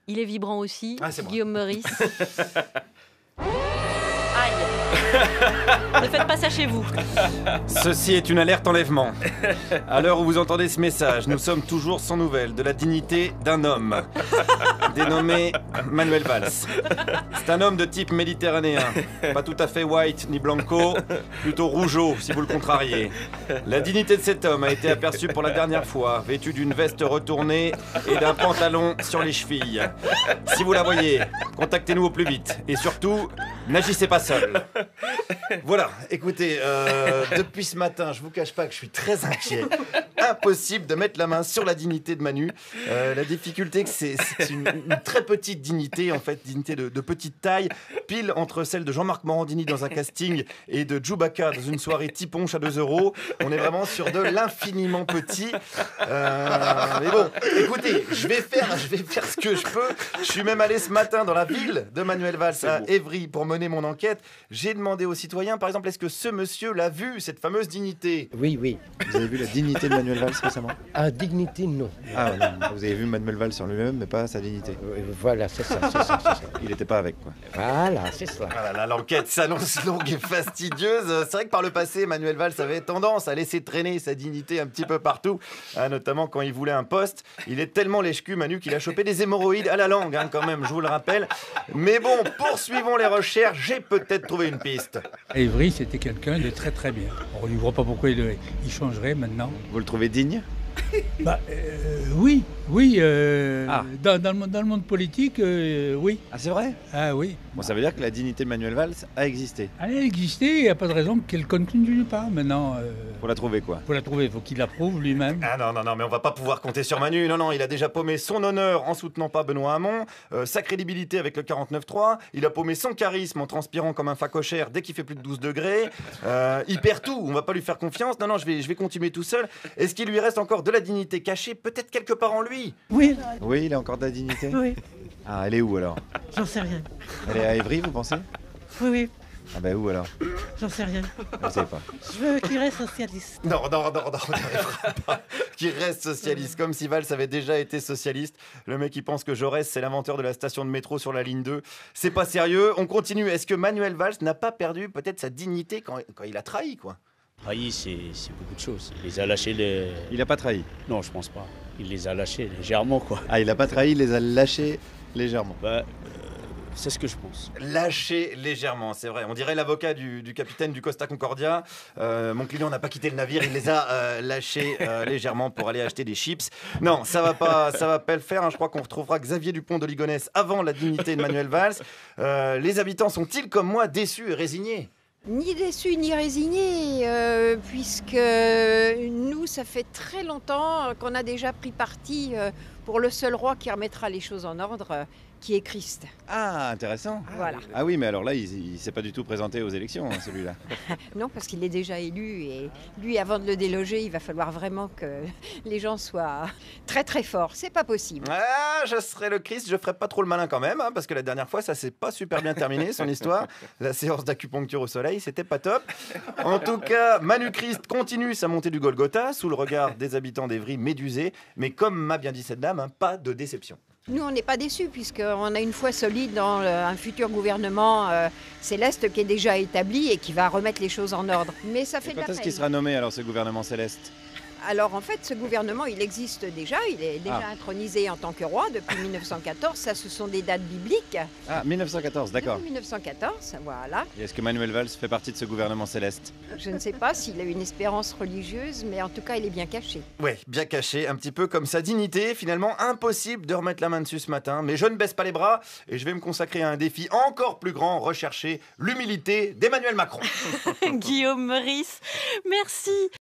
Il est vibrant aussi, Ah, c'est moi. Guillaume Meurice. Aïe. Ne faites pas ça chez vous. Ceci est une alerte enlèvement. À l'heure où vous entendez ce message, nous sommes toujours sans nouvelles de la dignité d'un homme, dénommé Manuel Valls. C'est un homme de type méditerranéen, pas tout à fait white ni blanco, plutôt rougeau si vous le contrariez. La dignité de cet homme a été aperçue pour la dernière fois, vêtu d'une veste retournée et d'un pantalon sur les chevilles. Si vous la voyez, contactez-nous au plus vite. Et surtout, n'agissez pas seul. Voilà, écoutez, depuis ce matin, je vous cache pas que je suis très inquiet. Impossible de mettre la main sur la dignité de Manu. La difficulté, que c'est une très petite dignité, en fait, dignité de petite taille, pile entre celle de Jean-Marc Morandini dans un casting et de Chewbacca dans une soirée Tiponche à 2 €. On est vraiment sur de l'infiniment petit. Mais bon, écoutez, je vais faire ce que je peux. Je suis même allé ce matin dans la ville de Manuel Valls à Évry pour mener mon enquête. J'ai demandé aux citoyens, par exemple, est-ce que ce monsieur l'a vu, cette fameuse dignité? Oui, oui. Vous avez vu la dignité de Manuel Valls récemment? À dignité, non. Ah, voilà. Vous avez vu Manuel Valls sur lui-même, mais pas sa dignité. Voilà, c'est ça, c'est ça, c'est ça. Il n'était pas avec, quoi. Voilà, c'est ça. Ah là là, l'enquête s'annonce longue et fastidieuse. C'est vrai que par le passé, Manuel Valls avait tendance à laisser traîner sa dignité un petit peu partout, notamment quand il voulait un poste. Il est tellement lèche-cul, Manu, qu'il a chopé des hémorroïdes à la langue, quand même, je vous le rappelle. Mais bon, poursuivons les recherches, j'ai peut-être trouvé une piste. Évry, c'était quelqu'un de très très bien. On ne voit pas pourquoi il changerait maintenant. Vous le trouvez digne? Oui, Ah. dans le monde politique, oui. Ah, c'est vrai? Ah oui. Bon, ça veut dire que la dignité de Manuel Valls a existé. Elle a existé, il n'y a pas de raison qu'elle ne continue pas. Maintenant, Faut la trouver, quoi. pour la trouver, il faut qu'il la prouve lui-même. Ah non, mais on va pas pouvoir compter sur Manu. Non, il a déjà paumé son honneur en soutenant pas Benoît Hamon, sa crédibilité avec le 49.3, il a paumé son charisme en transpirant comme un facochère dès qu'il fait plus de 12 degrés. Il perd tout, on va pas lui faire confiance. Non, je vais continuer tout seul. Est-ce qu'il lui reste encore de la dignité cachée, peut-être quelque part en lui? Oui, Oui, il a encore de la dignité? oui, Ah, elle est où, alors? j'en sais rien. Elle est à Évry, vous pensez? Oui, oui, Ah bah où, alors? j'en sais rien. Je sais pas. Je veux qu'il reste socialiste. Non, on n'arrivera pas. Qu'il reste socialiste, comme si Valls avait déjà été socialiste. Le mec, il pense que Jaurès, c'est l'inventeur de la station de métro sur la ligne 2. C'est pas sérieux, on continue. Est-ce que Manuel Valls n'a pas perdu peut-être sa dignité quand il a trahi, quoi? Trahi, c'est beaucoup de choses. Il les a lâchés les... Il a pas trahi. Non, je pense pas. Il les a lâchés légèrement, quoi. Ah, il a pas trahi, il les a lâchés légèrement. C'est ce que je pense. Lâché légèrement, c'est vrai. On dirait l'avocat du capitaine du Costa Concordia. Mon client n'a pas quitté le navire, il les a lâchés légèrement pour aller acheter des chips. Non, ça va pas le faire. Je crois qu'on retrouvera Xavier Dupont de Ligonnès avant la dignité de Manuel Valls. Les habitants sont-ils comme moi déçus et résignés? Ni déçus ni résignés, puisque nous, ça fait très longtemps qu'on a déjà pris parti pour le seul roi qui remettra les choses en ordre, qui est Christ. Ah, intéressant. Voilà. Ah oui, mais alors là, il s'est pas du tout présenté aux élections, hein, celui-là. Non, parce qu'il est déjà élu et lui, avant de le déloger, il va falloir vraiment que les gens soient très très forts. C'est pas possible. Ah, je serai le Christ, je ferai pas trop le malin quand même, parce que la dernière fois, ça s'est pas super bien terminé, son histoire. La séance d'acupuncture au soleil, c'était pas top. En tout cas, Manu Christ continue sa montée du Golgotha, sous le regard des habitants d'Évry médusés. Mais comme m'a bien dit cette dame, pas de déception. Nous, on n'est pas déçus, puisqu'on a une foi solide dans un futur gouvernement céleste qui est déjà établi et qui va remettre les choses en ordre. Mais ça fait de la Quand est-ce peine. qu'il sera nommé, alors, ce gouvernement céleste? Alors en fait, ce gouvernement, il existe déjà, il est déjà intronisé en tant que roi depuis 1914, ça ce sont des dates bibliques. Ah, 1914, d'accord. Depuis 1914, voilà. Et est-ce que Manuel Valls fait partie de ce gouvernement céleste? Je ne sais pas s'il a une espérance religieuse, mais en tout cas, il est bien caché. Ouais, bien caché, un petit peu comme sa dignité. Finalement, impossible de remettre la main dessus ce matin. Mais je ne baisse pas les bras et je vais me consacrer à un défi encore plus grand, rechercher l'humilité d'Emmanuel Macron. Guillaume Meurice, merci.